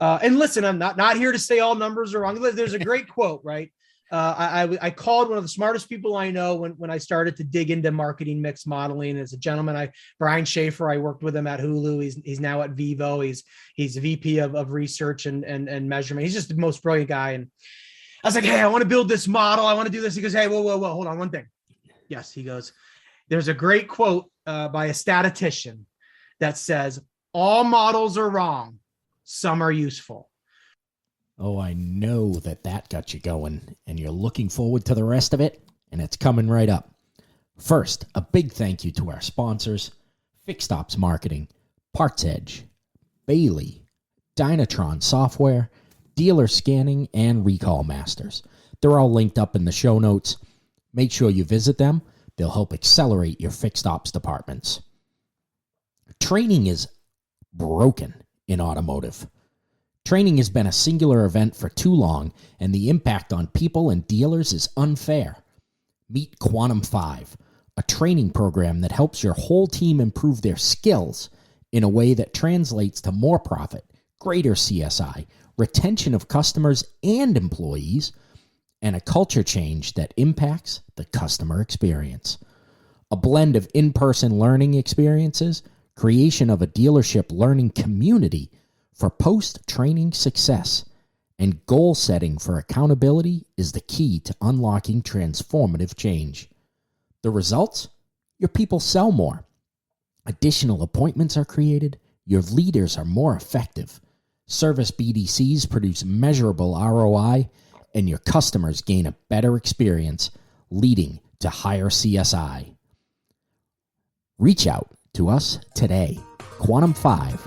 And listen, I'm not here to say all numbers are wrong. There's a great quote, right? I called one of the smartest people I know when I started to dig into marketing mix modeling. As a gentleman, Brian Schaefer, I worked with him at Hulu. He's now at Vivo. He's VP of research and measurement. He's just the most brilliant guy. And I was like, hey, I want to build this model. I want to do this. He goes, hey, whoa, hold on one thing. Yes, he goes, there's a great quote by a statistician that says, all models are wrong. Some are useful. Oh, I know that got you going, and you're looking forward to the rest of it, and it's coming right up. First, a big thank you to our sponsors, Fixed Ops Marketing, Parts Edge, Bailey, Dynatron Software, Dealer Scanning, and Recall Masters. They're all linked up in the show notes. Make sure you visit them. They'll help accelerate your fixed ops departments. Training is broken in automotive. Training has been a singular event for too long, and the impact on people and dealers is unfair. Meet Quantum 5, a training program that helps your whole team improve their skills in a way that translates to more profit, greater CSI, retention of customers and employees, and a culture change that impacts the customer experience. A blend of in-person learning experiences, creation of a dealership learning community for post-training success, and goal setting for accountability is the key to unlocking transformative change. The results? Your people sell more. Additional appointments are created. Your leaders are more effective. Service BDCs produce measurable ROI, and your customers gain a better experience, leading to higher CSI. Reach out to us today. Quantum5.ai.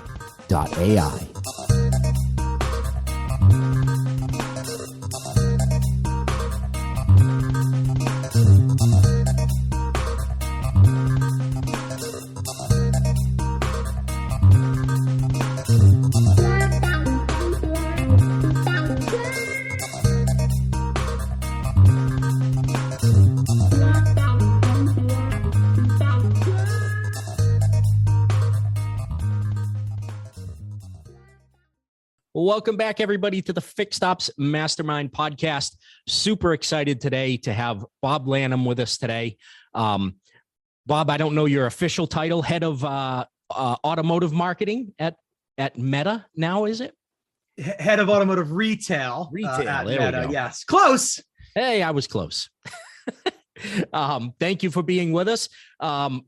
Welcome back, everybody, to the Fixed Ops Mastermind podcast. Super excited today to have Bob Lanham with us today. Bob, I don't know your official title, head of automotive marketing at Meta now, is it? Head of Automotive Retail. At there Meta, yes. Close. Hey, I was close. Thank you for being with us.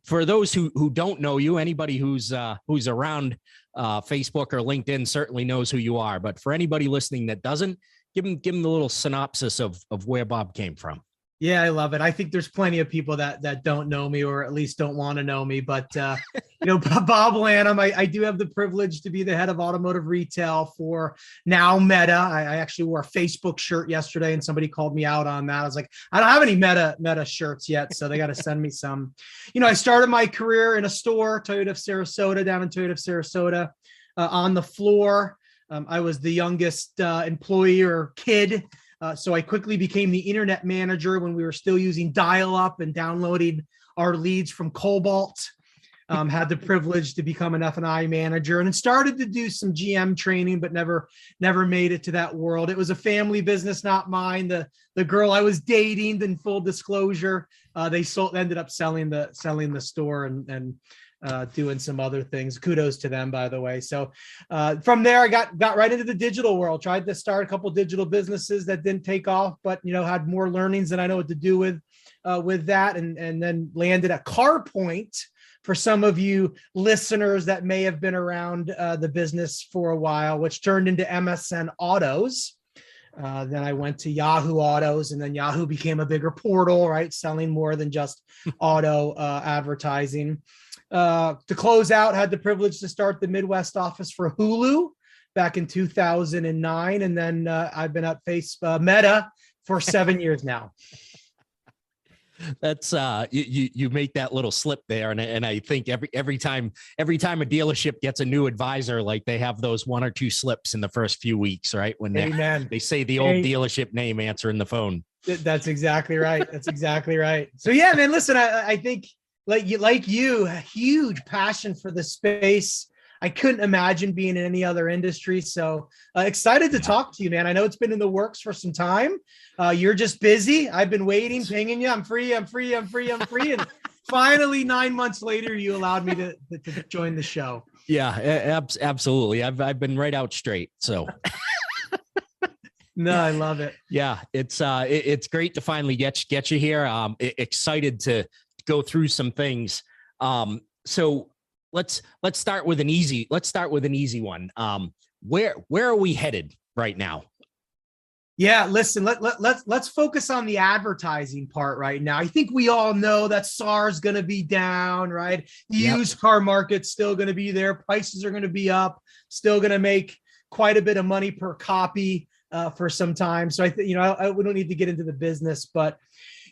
For those who don't know you, anybody who's around Facebook or LinkedIn certainly knows who you are. But for anybody listening that doesn't, give them the little synopsis of where Bob came from. Yeah, I love it. I think there's plenty of people that don't know me, or at least don't want to know me. But, Bob Lanham, I do have the privilege to be the head of automotive retail for now Meta. I actually wore a Facebook shirt yesterday, and somebody called me out on that. I was like, I don't have any Meta shirts yet, so they got to send me some. I started my career in a store, Toyota of Sarasota, down in Toyota of Sarasota, on the floor. I was the youngest employee or kid. So I quickly became the internet manager when we were still using dial-up and downloading our leads from Cobalt. Had the privilege to become an F&I manager, and then started to do some GM training, but never made it to that world. It was a family business, not mine. The girl I was dating, in full disclosure, they ended up selling the store and doing some other things. Kudos to them, by the way. So from there, I got right into the digital world. Tried to start a couple digital businesses that didn't take off, but had more learnings than I know what to do with that, and then landed at CarPoint. For some of you listeners that may have been around the business for a while, which turned into MSN Autos. Then I went to Yahoo Autos, and then Yahoo became a bigger portal, right? Selling more than just auto advertising. To close out, had the privilege to start the Midwest office for Hulu back in 2009. And then I've been at Meta for 7 years now. That's you make that little slip there, and I think every time a dealership gets a new advisor, like they have those one or two slips in the first few weeks, right? When they say the old dealership name answering the phone. That's exactly right. That's exactly right. So yeah, man, listen, I think like you, a huge passion for the space. I couldn't imagine being in any other industry. So excited to talk to you, man. I know it's been in the works for some time. You're just busy. I've been waiting, pinging you. I'm free. And finally, 9 months later, you allowed me to join the show. Yeah, absolutely. I've been right out straight. So no, I love it. Yeah, it's great to finally get you here. Excited to go through some things. So let's start with an easy one. Where are we headed right now? Yeah, listen, let's focus on the advertising part right now. I think we all know that SAR is going to be down, right? The used car market's still going to be there. Prices are going to be up, still going to make quite a bit of money per copy for some time. So I think, we don't need to get into the business, but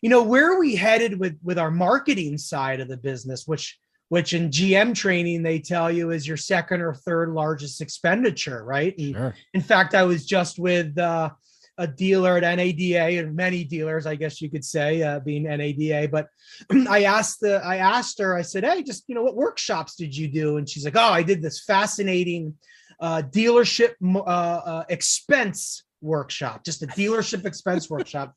where are we headed with our marketing side of the business, which in GM training, they tell you is your second or third largest expenditure, right? Sure. In fact, I was just with a dealer at NADA, and many dealers, I guess you could say, being NADA. But I asked her, I said, hey, just, what workshops did you do? And she's like, oh, I did this fascinating dealership expense workshop, just a dealership expense workshop.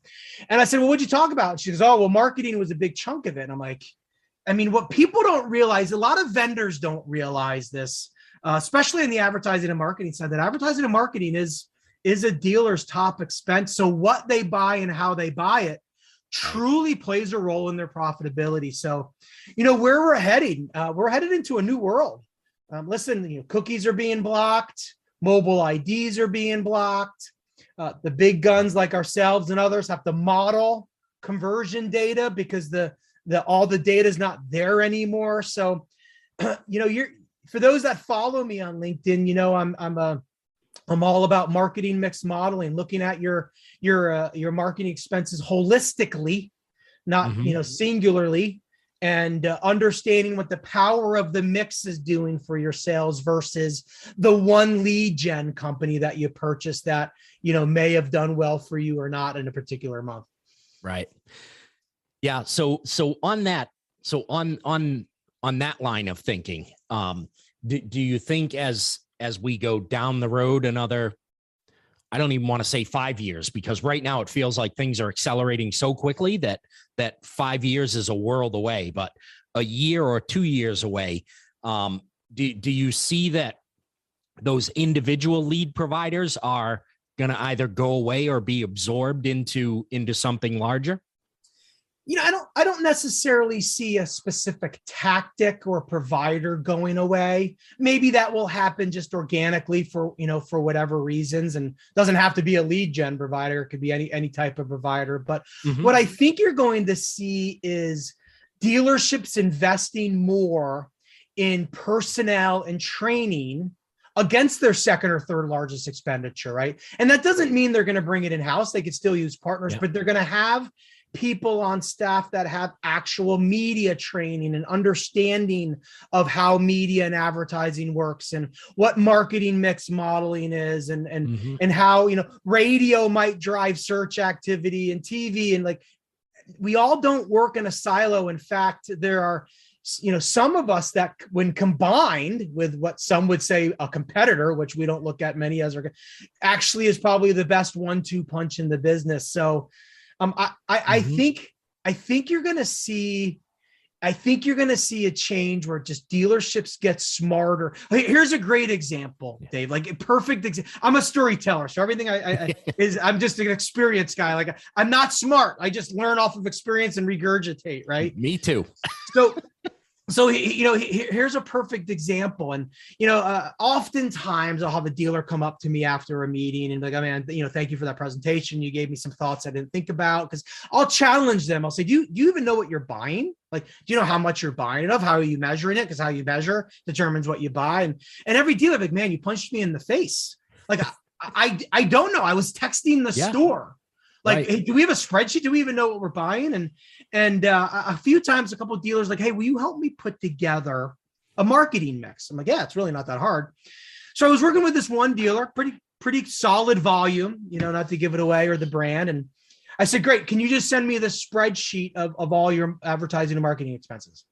And I said, well, what'd you talk about? And she goes, oh, well, marketing was a big chunk of it. And I'm like, what people don't realize, a lot of vendors don't realize this, especially in the advertising and marketing side, that advertising and marketing is a dealer's top expense. So what they buy and how they buy it truly plays a role in their profitability. So, where we're heading into a new world. Listen, cookies are being blocked, mobile IDs are being blocked. The big guns like ourselves and others have to model conversion data because all the data is not there anymore. So, for those that follow me on LinkedIn, I'm all about marketing mix modeling, looking at your marketing expenses holistically, not singularly, and understanding what the power of the mix is doing for your sales versus the one lead gen company that you purchased that may have done well for you or not in a particular month. Right. Yeah. So on that line of thinking, do you think as we go down the road another, I don't even want to say 5 years, because right now it feels like things are accelerating so quickly that 5 years is a world away, but a year or 2 years away, do you see that those individual lead providers are going to either go away or be absorbed into something larger? I don't necessarily see a specific tactic or provider going away. Maybe that will happen just organically for whatever reasons, and doesn't have to be a lead gen provider. It could be any type of provider. But what I think you're going to see is dealerships investing more in personnel and training against their second or third largest expenditure, right? And that doesn't mean they're going to bring it in-house. They could still use partners, but they're going to have people on staff that have actual media training and understanding of how media and advertising works and what marketing mix modeling is and how, radio might drive search activity and TV. And we all don't work in a silo. In fact, there are, some of us that when combined with what some would say a competitor, which we don't look at many as actually is probably the best 1-2 punch in the business. So I think you're going to see a change where just dealerships get smarter. Here's a great example, Dave, like a perfect example. I'm a storyteller. So everything I'm just an experienced guy. I'm not smart. I just learn off of experience and regurgitate. Right. Me too. So, here's a perfect example. And, oftentimes I'll have a dealer come up to me after a meeting and be like, oh, man, thank you for that presentation. You gave me some thoughts I didn't think about, because I'll challenge them. I'll say, do you even know what you're buying? Do you know how much you're buying it of? How are you measuring it? Because how you measure determines what you buy. And every dealer, man, you punched me in the face. I don't know. I was texting the store. Right. Hey, do we have a spreadsheet? Do we even know what we're buying? And a few times, a couple of dealers hey, will you help me put together a marketing mix? I'm like, yeah, it's really not that hard. So I was working with this one dealer, pretty solid volume, not to give it away or the brand. And I said, great. Can you just send me the spreadsheet of all your advertising and marketing expenses?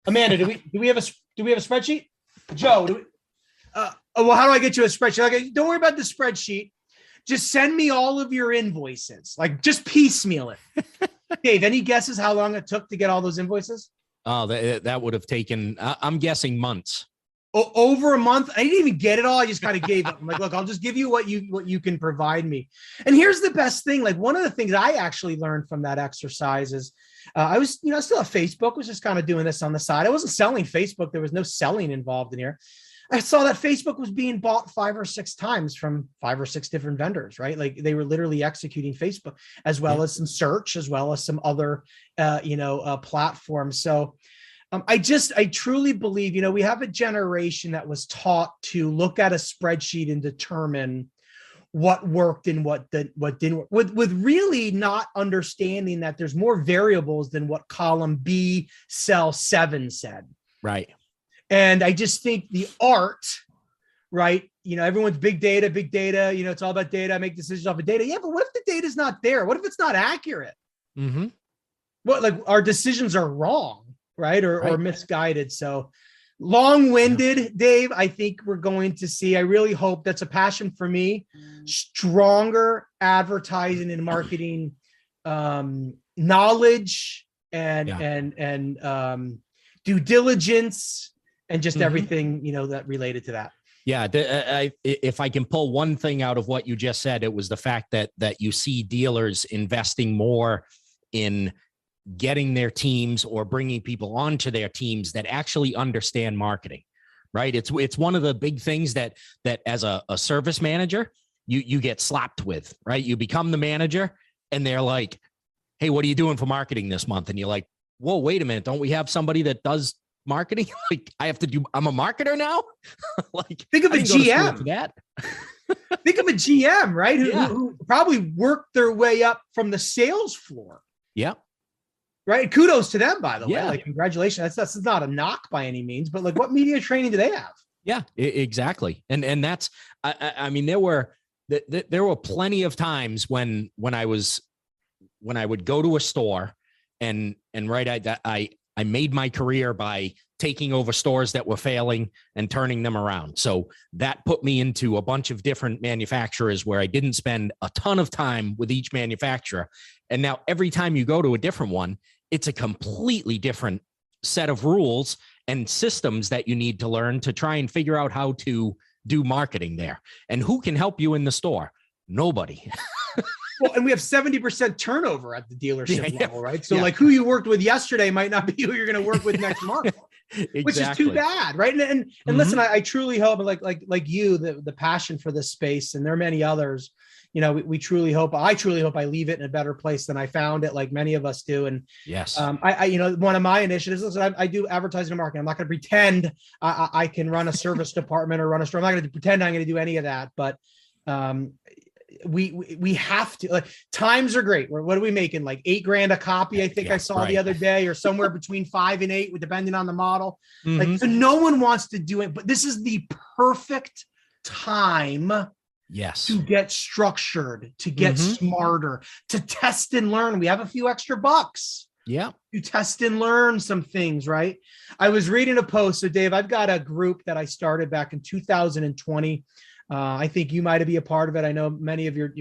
Amanda, do we have a spreadsheet? Joe, well, how do I get you a spreadsheet? Like, don't worry about the spreadsheet. Just send me all of your invoices. Like, just piecemeal it. Dave, any guesses how long it took to get all those invoices? Oh, that would have taken, I'm guessing months. Over a month. I didn't even get it all. I just kind of gave up. I'm like, look, I'll just give you what you can provide me. And here's the best thing. Like, one of the things I actually learned from that exercise is I was, still at Facebook, was just kind of doing this on the side. I wasn't selling Facebook. There was no selling involved in here. I saw that Facebook was being bought 5 or 6 times from 5 or 6 different vendors, right? Like, they were literally executing Facebook as well as some search, as well as some other, platforms. So I truly believe, we have a generation that was taught to look at a spreadsheet and determine what worked and what didn't work, with really not understanding that there's more variables than what column B cell 7 said. Right. And I just think the art, right? Everyone's big data, it's all about data. I make decisions off of data. Yeah, but what if the data is not there? What if it's not accurate? Mm-hmm. What, like, our decisions are wrong, right? Or misguided. So long-winded, Dave, I think we're going to see, I really hope, that's a passion for me, stronger advertising and marketing knowledge and due diligence, and just everything, that related to that. Yeah. If I can pull one thing out of what you just said, it was the fact that you see dealers investing more in getting their teams or bringing people onto their teams that actually understand marketing, right? It's one of the big things that as a service manager, you get slapped with, right? You become the manager and they're like, hey, what are you doing for marketing this month? And you're like, whoa, wait a minute. Don't we have somebody that does marketing? Like, I'm a marketer now. Like, think of a GM for that. Think of a GM, right? Who probably worked their way up from the sales floor. Yeah. Right. Kudos to them, by the way. Yeah. Like, congratulations. That's not a knock by any means, but like, what media training do they have? Yeah, exactly. And that's, I mean, there were plenty of times when I would go to a store and I made my career by taking over stores that were failing and turning them around. So that put me into a bunch of different manufacturers where I didn't spend a ton of time with each manufacturer. And now every time you go to a different one, it's a completely different set of rules and systems that you need to learn to try and figure out how to do marketing there. And who can help you in the store? Nobody. Well, and we have 70% turnover at the dealership level, right? So like, who you worked with yesterday might not be who you're going to work with next month. Exactly. Which is too bad, right? And listen, I truly hope, like you, the passion for this space, and there are many others, we truly hope, I truly hope I leave it in a better place than I found it, like many of us do. And yes, one of my initiatives, listen, I do advertising and marketing. I'm not going to pretend I can run a service department or run a store. I'm not going to pretend I'm going to do any of that, but we have to, like, times are great. What are we making? Like $8,000 a copy, I think I saw the other day, or somewhere between 5 and 8, depending on the model. Like, so no one wants to do it, but this is the perfect time to get structured, to get smarter, to test and learn. We have a few extra bucks. Yeah. To test and learn some things, right? I was reading a post. So Dave, I've got a group that I started back in 2020. I think you might be a part of it. I know many of your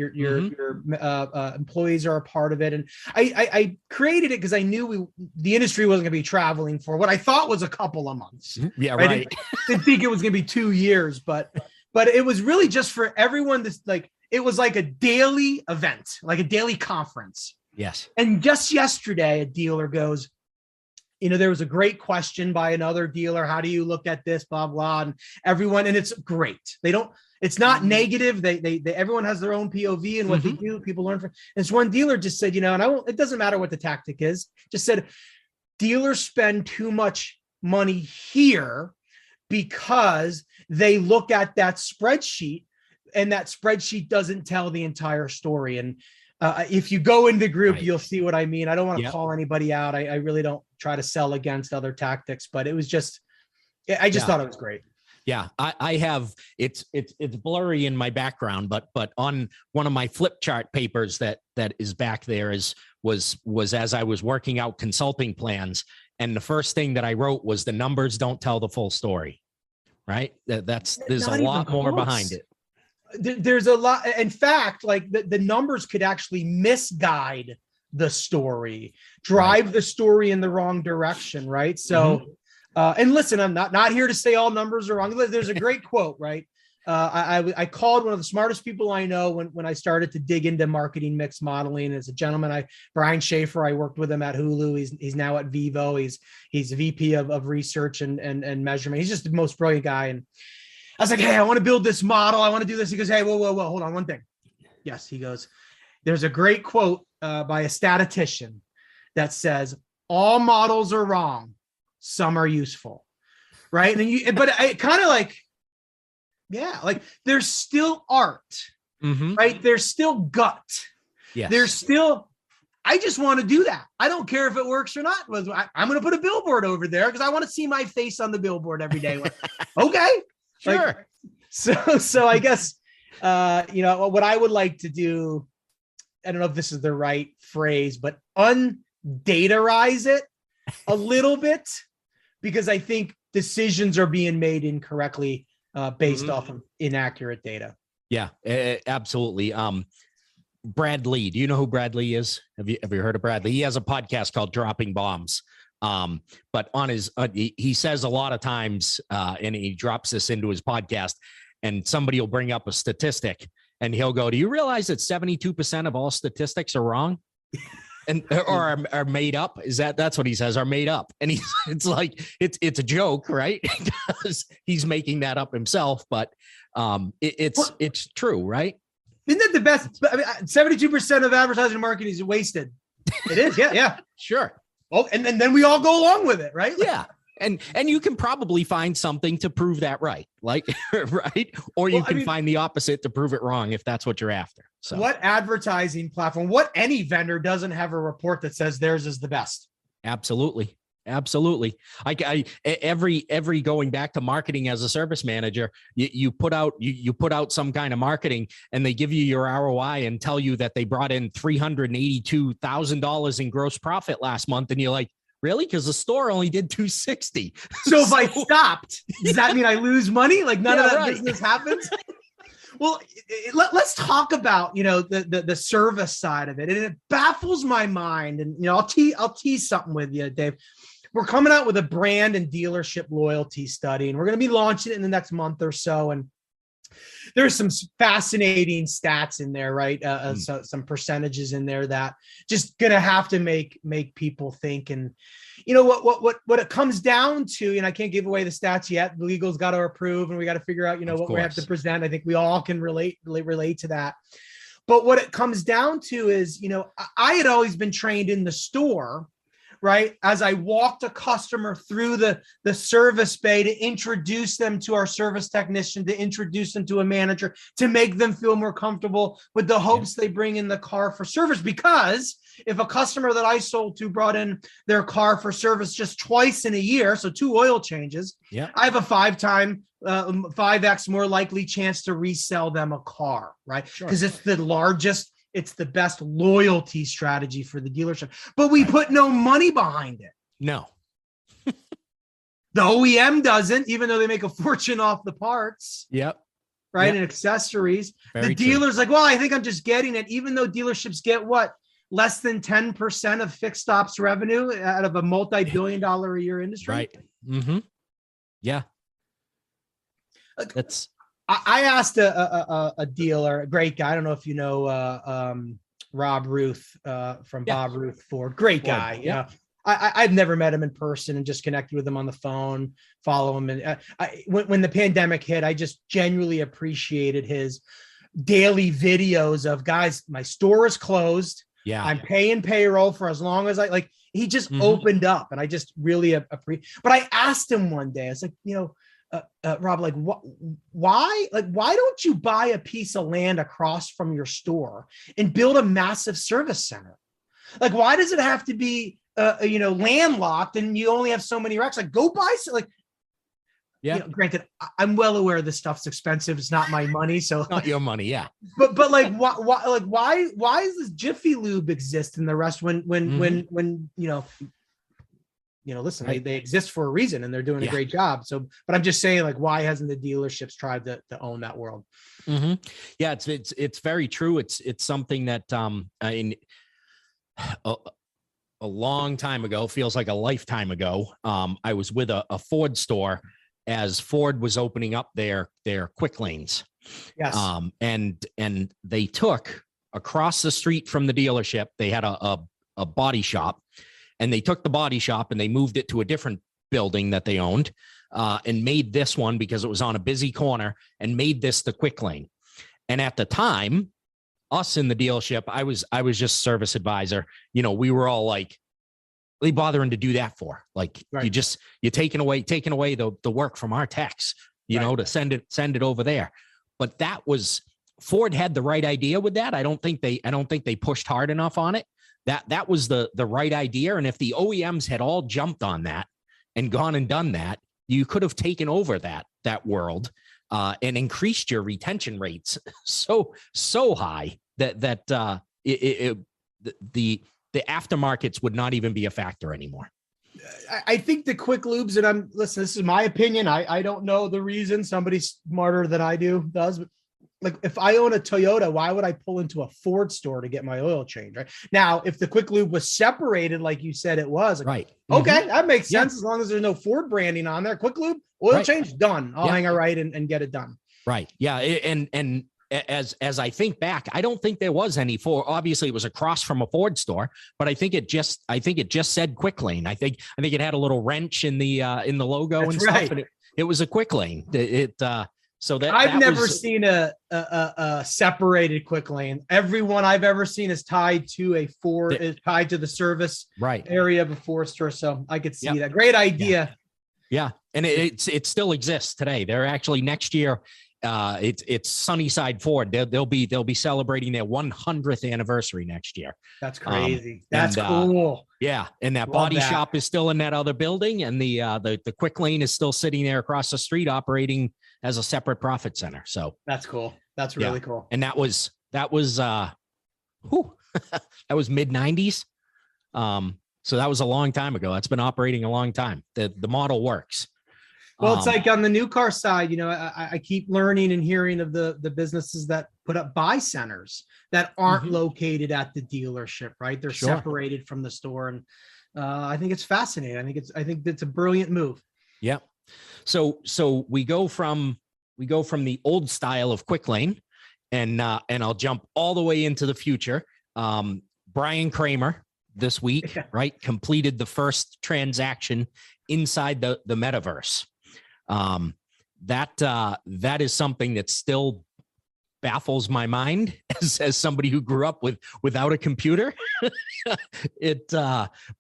employees are a part of it. And I created it because I knew the industry wasn't going to be traveling for what I thought was a couple of months. Yeah, right. I didn't think it was going to be 2 years, but it was really just for everyone. It was like a daily event, like a daily conference. Yes. And just yesterday, a dealer goes, there was a great question by another dealer. How do you look at this, blah, blah, and everyone, and it's great. It's not negative. They everyone has their own POV and what they do. People learn from. And this one dealer just said, it doesn't matter what the tactic is. Just said, dealers spend too much money here because they look at that spreadsheet, and that spreadsheet doesn't tell the entire story. And if you go into the group, you'll see what I mean. I don't want to call anybody out. I really don't try to sell against other tactics, but it was just, I just thought it was great. Yeah, I have, it's blurry in my background, but on one of my flip chart papers that is back there was as I was working out consulting plans. And the first thing that I wrote was, the numbers don't tell the full story. right? There's a Not even lot more close. behind it. There's a lot. In fact, like the numbers could actually misguide the story, drive the story in the wrong direction, right? So, and listen, I'm not here to say all numbers are wrong. There's a great quote, right? I called one of the smartest people I know when I started to dig into marketing mix modeling. As a gentleman, Brian Schaefer, I worked with him at Hulu. He's now at Vivo. He's VP of research and measurement. He's just the most brilliant guy. And I was like, hey, I want to build this model. I want to do this. He goes, hey, whoa, hold on one thing. Yes, he goes, there's a great quote by a statistician that says, all models are wrong. Some are useful. Right. But I kind of like, yeah, like there's still art, right? There's still gut. Yes. There's still, I just want to do that. I don't care if it works or not. I'm going to put a billboard over there because I want to see my face on the billboard every day. Okay. Sure. So I guess, what I would like to do, I don't know if this is the right phrase, but undatarize it a little bit, because I think decisions are being made incorrectly based off of inaccurate data. Yeah, absolutely. Brad Lee, do you know who Brad Lee is? Have you heard of Brad Lee? He has a podcast called Dropping Bombs. But on his, he says a lot of times, and he drops this into his podcast, and somebody will bring up a statistic and he'll go, do you realize that 72% of all statistics are wrong? Or are made up? That's what he says, are made up. And it's like, it's a joke, right? Because he's making that up himself, but it's true, right? Isn't that the best? I mean, 72% of advertising and marketing is wasted. It is. Yeah. Sure. Oh, and then we all go along with it, right? Yeah. And you can probably find something to prove that right, like, right? Or you can find the opposite to prove it wrong if that's what you're after. So what advertising platform, what any vendor doesn't have a report that says theirs is the best? Absolutely. Every going back to marketing as a service manager, you put out some kind of marketing and they give you your ROI and tell you that they brought in $382,000 in gross profit last month. And you're like, really? Because the store only did $260. So if I stopped, does that mean I lose money? Like none of that business happens? Well, let's talk about, the service side of it. And it baffles my mind. And, I'll tease something with you, Dave. We're coming out with a brand and dealership loyalty study, and we're going to be launching it in the next month or so. And there's some fascinating stats in there, right? So some percentages in there that just going to have to make people think. And what it comes down to, and I can't give away the stats yet. The legal's got to approve, and we got to figure out, what we have to present. I think we all can relate to that. But what it comes down to is, I had always been trained in the store, right? As I walked a customer through the service bay to introduce them to our service technician, to introduce them to a manager, to make them feel more comfortable with the hopes they bring in the car for service. Because if a customer that I sold to brought in their car for service just twice in a year, so 2 oil changes, I have a 5x more likely chance to resell them a car, right? Because it's the largest, it's the best loyalty strategy for the dealership, but we put no money behind it. No. The OEM doesn't, even though they make a fortune off the parts. Yep. Right. Yep. And accessories. Very the dealer's like, well, I think I'm just getting it. Even though dealerships get less than 10% of fixed ops revenue out of a multi-billion-dollar a year industry. Right. Mm-hmm. Yeah. I asked a dealer, a great guy. I don't know if you know Rob Ruth from Bob Ruth Ford. Great guy. Yeah. I've never met him in person and just connected with him on the phone, follow him. And when the pandemic hit, I just genuinely appreciated his daily videos of, guys, my store is closed. Yeah. I'm paying payroll for as long as he just opened up, and I just really appreciate. But I asked him one day, I was like, Rob, why don't you buy a piece of land across from your store and build a massive service center? Like, why does it have to be, landlocked and you only have so many racks? Like, go buy some, granted, I'm well aware this stuff's expensive. It's not my money. So not your money. Yeah. But why does this Jiffy Lube exist in the rest when listen, Right. they exist for a reason and they're doing a great job. So, but I'm just saying, like, why hasn't the dealerships tried to own that world? Mm-hmm. Yeah, it's very true. It's something that a, a long time ago, feels like a lifetime ago. I was with a Ford store as Ford was opening up their quick lanes. Yes. And they took across the street from the dealership, they had a body shop, and they took the body shop and they moved it to a different building that they owned, and made this one, because it was on a busy corner, and made this the quick lane. And at the time, us in the dealership, I was just service advisor. We were all like, what are you bothering to do that for? Like, right. you're taking away the work from our techs, right. to send it over there. But Ford had the right idea with that. I don't think they pushed hard enough on it. That was the right idea. And if the OEMs had all jumped on that and gone and done that, you could have taken over that world, and increased your retention rates so high that the aftermarkets would not even be a factor anymore. I think the quick lubes, and listen, this is my opinion. I don't know the reason. Somebody smarter than I does, but like, if I own a Toyota, why would I pull into a Ford store to get my oil change? Right now, if the quick lube was separated, like you said, it was like, right. Okay, that makes sense. As long as there's no Ford branding on there, quick lube, oil change, done. I'll hang a right and get it done. Right. Yeah. And as I think back, I don't think there was any Ford. Obviously, it was across from a Ford store, but I think it just said quick lane. I think it had a little wrench in the logo. That's and stuff. Right. And it was a quick lane. So that I've never seen a separated quick lane. Everyone I've ever seen is tied to a Ford, is tied to the service area of a Ford store. So I could see that. Great idea. Yeah. And it still exists today. They're actually, next year, it's Sunnyside Ford. They'll be celebrating their 100th anniversary next year. That's crazy. That's cool. Yeah, and that body shop is still in that other building, and the quick lane is still sitting there across the street, operating as a separate profit center. So that's cool. That's really cool. And that was that was mid 90s. So that was a long time ago. That's been operating a long time. The model works. Well, it's like on the new car side, I keep learning and hearing of the businesses that put up buy centers that aren't located at the dealership, right? They're separated from the store. And I think it's fascinating. I think it's a brilliant move. Yeah. So we go from the old style of quick lane, and I'll jump all the way into the future. Brian Kramer this week, right, completed the first transaction inside the metaverse. That is something that still baffles my mind as somebody who grew up without a computer.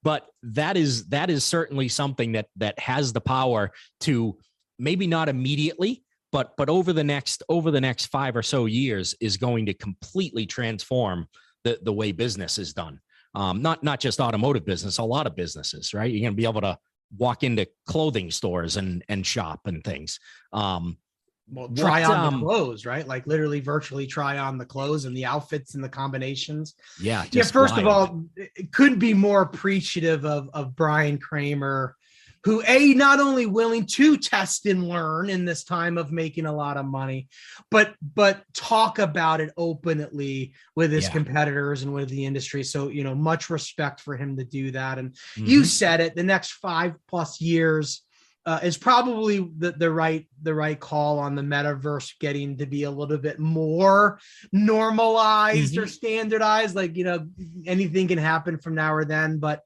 But that is certainly something that has the power to, maybe not immediately, but over the next 5 or so years, is going to completely transform the way business is done. Not just automotive business, a lot of businesses, right? You're going to be able to walk into clothing stores and shop and things. Try on the clothes, right? Like literally virtually try on the clothes and the outfits and the combinations. Yeah. First of all, it couldn't be more appreciative of Brian Kramer, who not only willing to test and learn in this time of making a lot of money, but talk about it openly with his competitors and with the industry. So, much respect for him to do that. And you said it, the next 5+ years is probably the right call on the metaverse getting to be a little bit more normalized or standardized. Like, anything can happen from now or then, but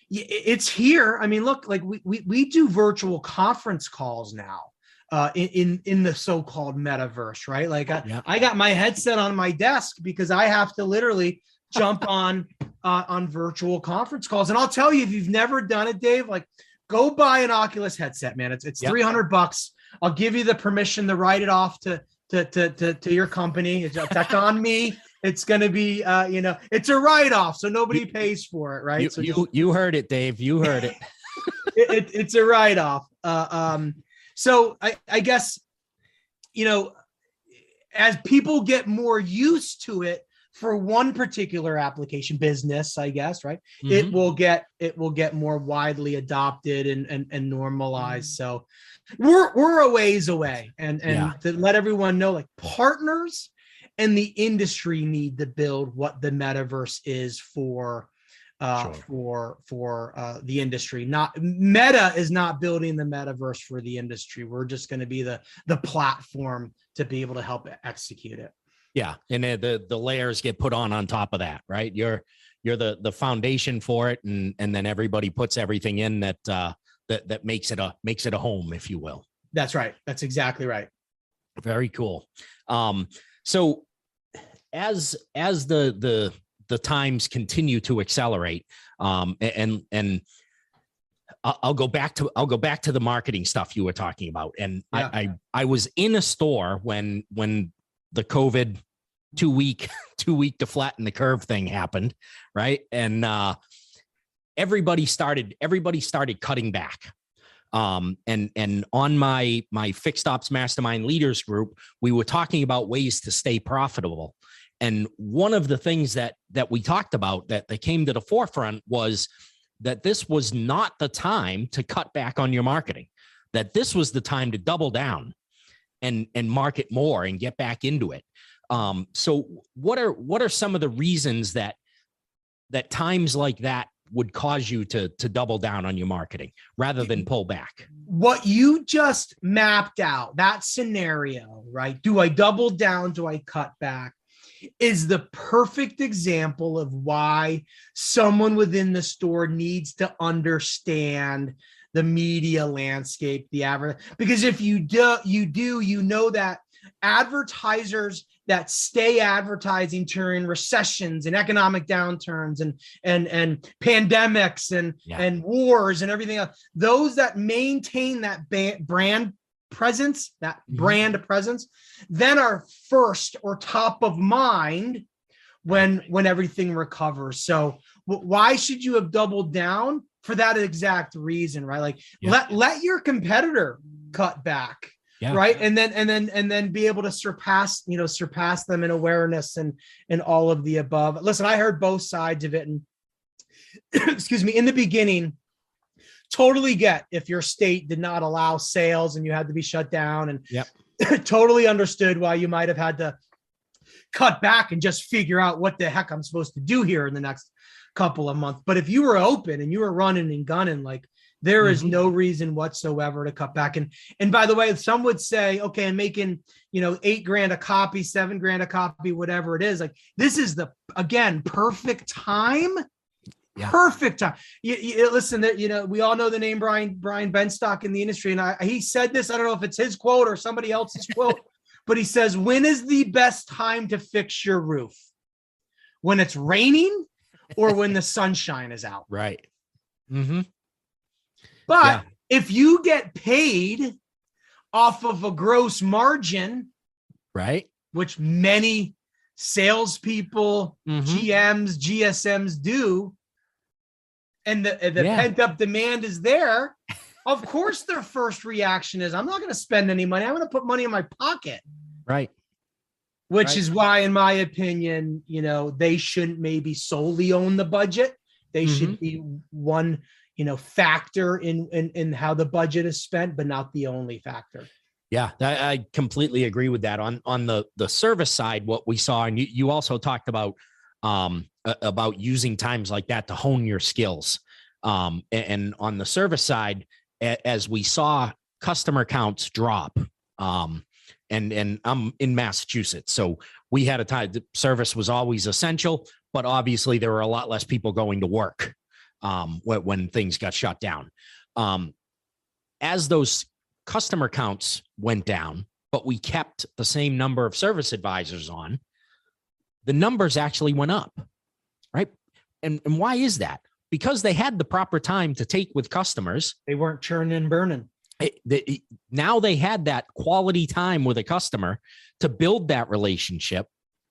it's here. I mean, look, like we do virtual conference calls now in the so-called metaverse, right? Like I got my headset on my desk because I have to literally jump on virtual conference calls. And I'll tell you, if you've never done it, Dave, like go buy an Oculus headset, man. It's $300. I'll give you the permission to write it off to your company. It's on me. It's going to be, it's a write-off, so nobody pays for it, right? You heard it, Dave. You heard it. It's a write-off. So I guess, as people get more used to it for one particular application, business, I guess, right? Mhm. It will get more widely adopted and normalized. So we're a ways away. And Yeah. to let everyone know, like, partners and the industry need to build what the metaverse is for the industry. Not Meta is not building the metaverse for the industry. We're just going to be the platform to be able to help execute it. Yeah, and the layers get put on top of that, right? You're the foundation for it, and then everybody puts everything in that that makes it a home, if you will. That's right. That's exactly right. Very cool. So as the times continue to accelerate, and I'll go back to the marketing stuff you were talking about, and Yeah. I was in a store when the COVID 2-week to flatten the curve thing happened, right? And everybody started cutting back. And on my Fixed Ops Mastermind leaders group, we were talking about ways to stay profitable. And one of the things that we talked about that came to the forefront was that this was not the time to cut back on your marketing, that this was the time to double down and market more and get back into it. So what are some of the reasons that times like that would cause you to double down on your marketing rather than pull back? What you just mapped out, that scenario, right? Do I double down? Do I cut back? Is the perfect example of why someone within the store needs to understand the media landscape, the average. Because if you know that advertisers that stay advertising during recessions and economic downturns and pandemics and wars and everything else, those that maintain that brand presence, brand presence, then are first or top of mind when everything recovers. So why should you have doubled down? For that exact reason, right? Like, let your competitor cut back. Yeah. Right. And then be able to surpass them in awareness and all of the above. Listen, I heard both sides of it. And excuse me, in the beginning, totally get if your state did not allow sales and you had to be shut down, and totally understood why you might have had to cut back and just figure out what the heck I'm supposed to do here in the next couple of months. But if you were open and you were running and gunning, like, there is no reason whatsoever to cut back. And by the way, some would say, okay, I'm making, $8,000 a copy, $7,000 a copy, whatever it is. Like, this is perfect time. Yeah. Perfect time. You listen, we all know the name Brian Benstock in the industry. And he said this, I don't know if it's his quote or somebody else's quote, but he says, when is the best time to fix your roof? When it's raining or when the sunshine is out? Right. Mm-hmm. But if you get paid off of a gross margin, right, which many salespeople, GMs, GSMs do, and the pent-up demand is there, of course their first reaction is, I'm not going to spend any money. I'm going to put money in my pocket. Right. Which is why, in my opinion, they shouldn't maybe solely own the budget. They should be one factor in how the budget is spent, but not the only factor. Yeah, I completely agree with that. On the service side, what we saw, and you also talked about using times like that to hone your skills. And on the service side, as we saw customer counts drop, and I'm in Massachusetts, so we had a time the service was always essential, but obviously there were a lot less people going to work when things got shut down. As those customer counts went down, but we kept the same number of service advisors on, the numbers actually went up, right? And why is that? Because they had the proper time to take with customers. They weren't churning and burning. Now they had that quality time with a customer to build that relationship,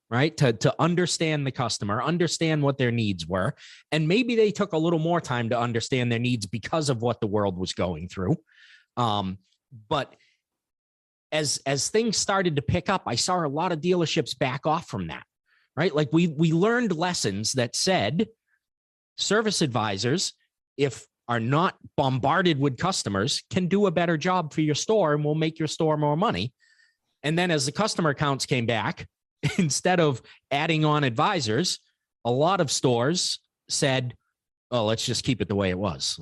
right? To understand the customer, understand what their needs were. And maybe they took a little more time to understand their needs because of what the world was going through. But as things started to pick up, I saw a lot of dealerships back off from that, right? Like we learned lessons that said service advisors, if are not bombarded with customers, can do a better job for your store and will make your store more money. And then as the customer counts came back, instead of adding on advisors, a lot of stores said, oh, let's just keep it the way it was.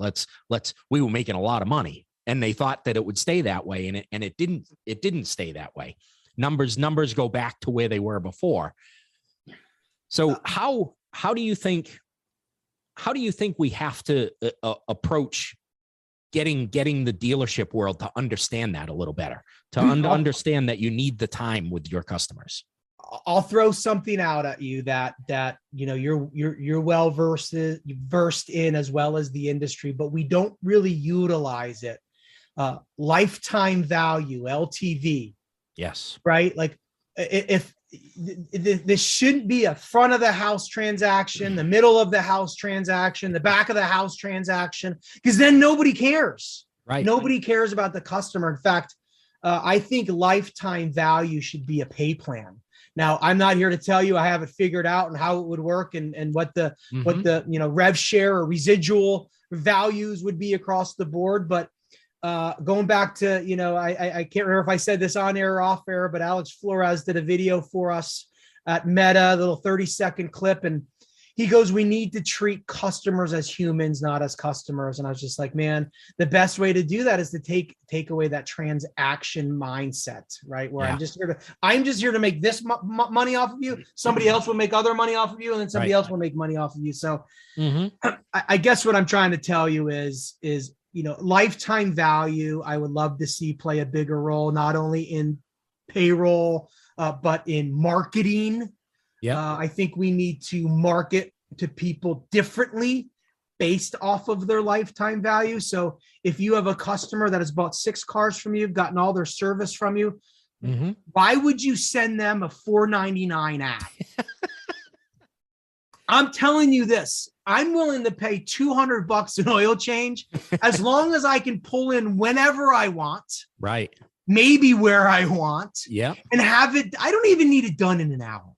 We were making a lot of money, and they thought that it would stay that way. And it didn't stay that way. Numbers go back to where they were before. So how do you think we have to approach getting the dealership world to understand that a little better, to understand that you need the time with your customers? I'll throw something out at you that you're well versed in, as well as the industry, but we don't really utilize it. Lifetime value, LTV. Yes. Right. Like if this shouldn't be a front of the house transaction, the middle of the house transaction, the back of the house transaction, because then nobody cares. Right. Nobody cares about the customer. In fact, I think lifetime value should be a pay plan. Now, I'm not here to tell you I have it figured out and how it would work and what the rev share or residual values would be across the board. But going back to, I can't remember if I said this on air or off air, but Alex Flores did a video for us at Meta, a little 30-second clip. And he goes, we need to treat customers as humans, not as customers. And I was just like, man, the best way to do that is to take away that transaction mindset, right? Where I'm just here to make this money off of you. Somebody else will make other money off of you. And then somebody else will make money off of you. So I guess what I'm trying to tell you is, lifetime value, I would love to see play a bigger role, not only in payroll, but in marketing. Yeah, I think we need to market to people differently based off of their lifetime value. So if you have a customer that has bought 6 cars from you, gotten all their service from you, why would you send them a $4.99 ad? I'm telling you this, I'm willing to pay $200 in oil change as long as I can pull in whenever I want. Right. Maybe where I want. Yeah. And have it. I don't even need it done in an hour.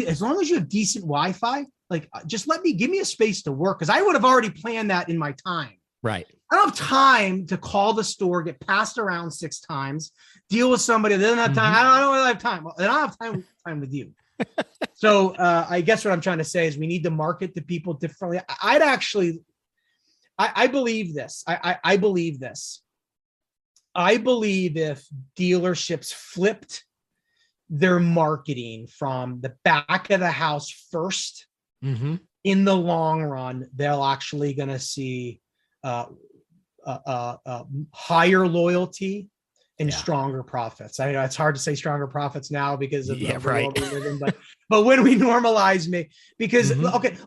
As long as you have decent Wi-Fi, like just give me a space to work, because I would have already planned that in my time. Right. I don't have time to call the store, get passed around 6 times, deal with somebody that doesn't have time. I don't really have time. Well, then I don't have time with you. So I guess what I'm trying to say is we need to market to people differently. I believe this. I believe this. I believe if dealerships flipped their marketing from the back of the house first, in the long run, they're actually going to see higher loyalty and stronger profits. I know it's hard to say stronger profits now because of the world we live in, but when we normalize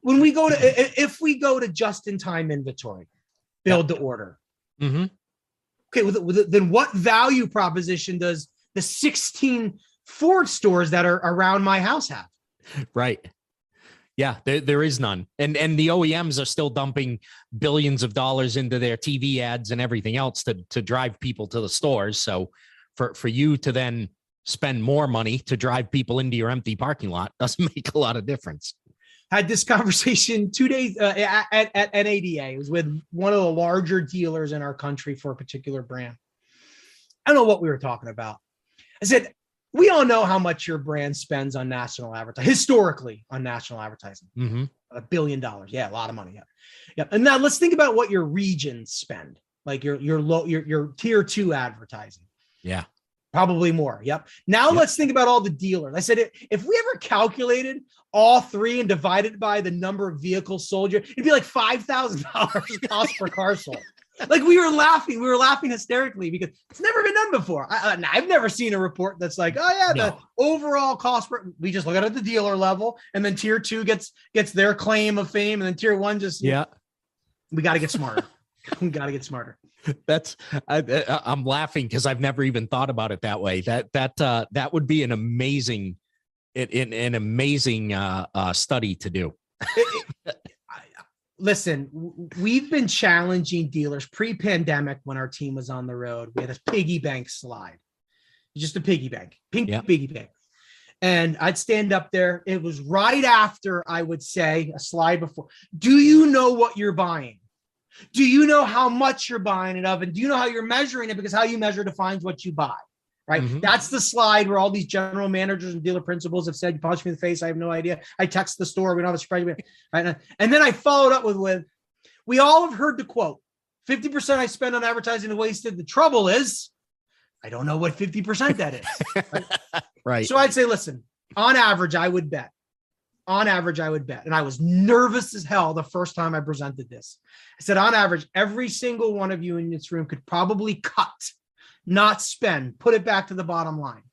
when we go to, if we go to just-in-time inventory, build to order. Okay, then what value proposition does the 16 Ford stores that are around my house have? Right. Yeah, there is none. And the OEMs are still dumping billions of dollars into their TV ads and everything else to drive people to the stores. So for you to then spend more money to drive people into your empty parking lot doesn't make a lot of difference. Had this conversation 2 days at NADA. It was with one of the larger dealers in our country for a particular brand. I don't know what we were talking about. I said, we all know how much your brand spends on national advertising, historically on national advertising. $1 billion. Yeah, a lot of money. Yeah. And now let's think about what your regions spend, like your tier 2 advertising. Yeah. Probably more. Yep. Now let's think about all the dealers. I said, if we ever calculated all 3 and divided by the number of vehicles sold, it'd be like $5,000 cost per car sold. Like we were laughing hysterically because it's never been done before. I've never seen a report that's like, the overall cost per, we just look at it at the dealer level, and then tier 2 gets their claim of fame, and then tier 1 just, we got to get smarter. We got to get smarter. I'm laughing because I've never even thought about it that way. That would be an amazing study to do. Listen, we've been challenging dealers pre-pandemic when our team was on the road. We had a piggy bank slide, just a piggy bank, piggy bank. And I'd stand up there. It was right after, I would say, a slide before. Do you know what you're buying? Do you know how much you're buying it of? And do you know how you're measuring it? Because how you measure defines what you buy, right? Mhm. That's the slide where all these general managers and dealer principals have said, you punch me in the face. I have no idea. I text the store. We don't have a spreadsheet. Right? And then I followed up with, we all have heard the quote, 50% I spend on advertising is wasted. The trouble is, I don't know what 50% that is. Right? Right. So I'd say, listen, on average, I would bet. On average, I would bet. And I was nervous as hell the first time I presented this. I said, on average, every single one of you in this room could probably cut, not spend, put it back to the bottom line.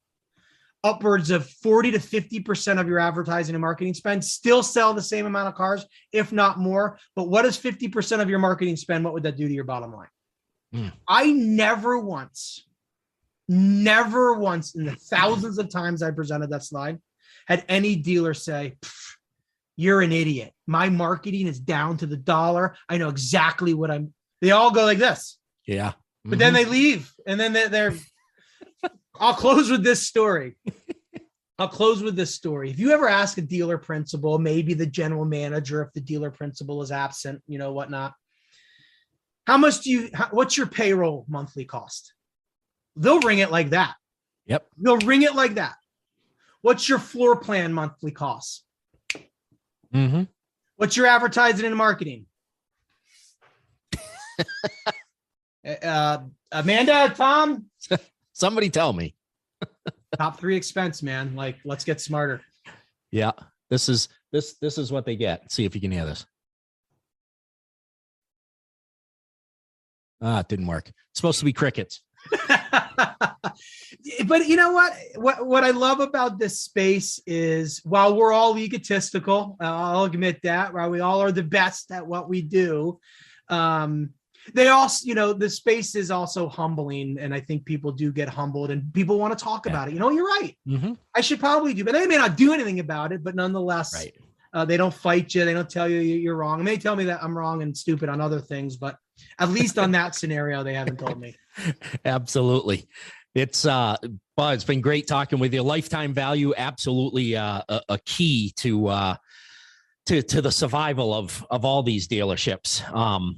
Upwards of 40 to 50% of your advertising and marketing spend, still sell the same amount of cars, if not more. But what is 50% of your marketing spend? What would that do to your bottom line? I never once in the thousands of times I presented that slide, had any dealer say, you're an idiot. My marketing is down to the dollar. I know exactly what they all go like this. Yeah. But then they leave. And then they're I'll close with this story. If you ever ask a dealer principal, maybe the general manager, if the dealer principal is absent, whatnot, what's your payroll monthly cost? They'll ring it like that. Yep. They'll ring it like that. What's your floor plan monthly cost? Mm-hmm. What's your advertising and marketing? Amanda, Tom? Somebody tell me. Top 3 expense, man. Like, let's get smarter. Yeah. This is what they get. See if you can hear this. It didn't work. It's supposed to be crickets. But you know what I love about this space is, while we're all egotistical, I'll admit that, right? We all are the best at what we do. They also, the space is also humbling, and I think people do get humbled and people want to talk about it. You're right. Mm-hmm. I should probably do, but they may not do anything about it, but nonetheless, right. They don't fight you. They don't tell you you're wrong. And they tell me that I'm wrong and stupid on other things, but at least on that scenario, they haven't told me. Absolutely. It's it's been great talking with you. Lifetime value, absolutely a key to the survival of all these dealerships.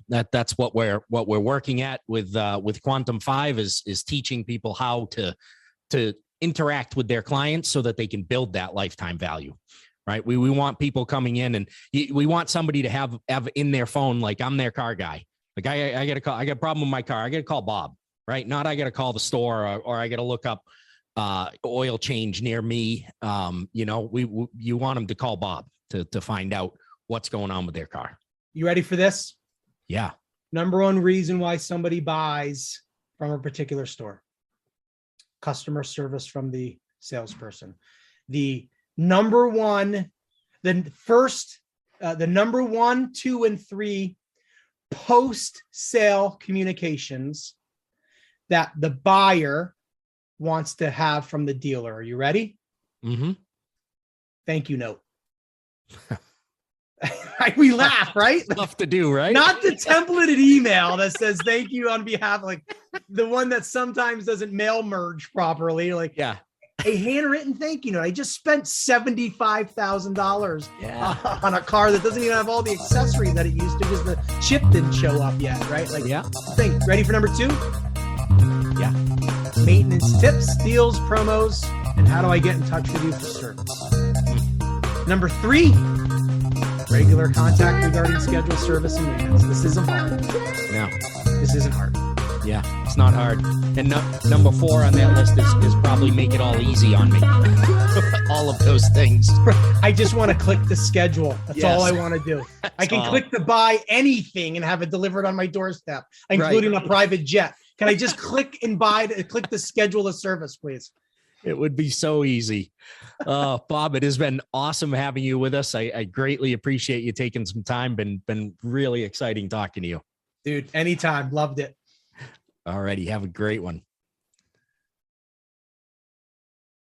That's what we're working at with Quantum 5 is teaching people how to interact with their clients so that they can build that lifetime value. Right. We want people coming in, and we want somebody to have in their phone, like, I'm their car guy. Like, I got a problem with my car. I got to call Bob. Right. Not I got to call the store or I got to look up oil change near me. You want them to call Bob to find out what's going on with their car. You ready for this? Yeah. Number one reason why somebody buys from a particular store: customer service from the salesperson. The number 1, the 2, and 3 post-sale communications that the buyer wants to have from the dealer. Are you ready? Mm-hmm. Thank you note. We laugh, right? Tough to do, right? Not the templated email that says thank you on behalf, like the one that sometimes doesn't mail merge properly. Like, yeah, a handwritten thank you note. I just spent $75,000 on a car that doesn't even have all the accessories that it used to because the chip didn't show up yet, right? Like, yeah. Think. Ready for number 2? Yeah. Maintenance tips, deals, promos, and how do I get in touch with you for service? Number 3, regular contact regarding scheduled service and maintenance. This isn't hard. No. This isn't hard. Yeah, it's not hard. And number 4 on that list is probably make it all easy on me. All of those things. I just want to click the schedule. That's all I want to do. I can click to buy anything and have it delivered on my doorstep, including a private jet. Can I just click the schedule of service, please? It would be so easy. Bob, it has been awesome having you with us. I greatly appreciate you taking some time. Been really exciting talking to you. Dude, anytime. Loved it. All righty. Have a great one.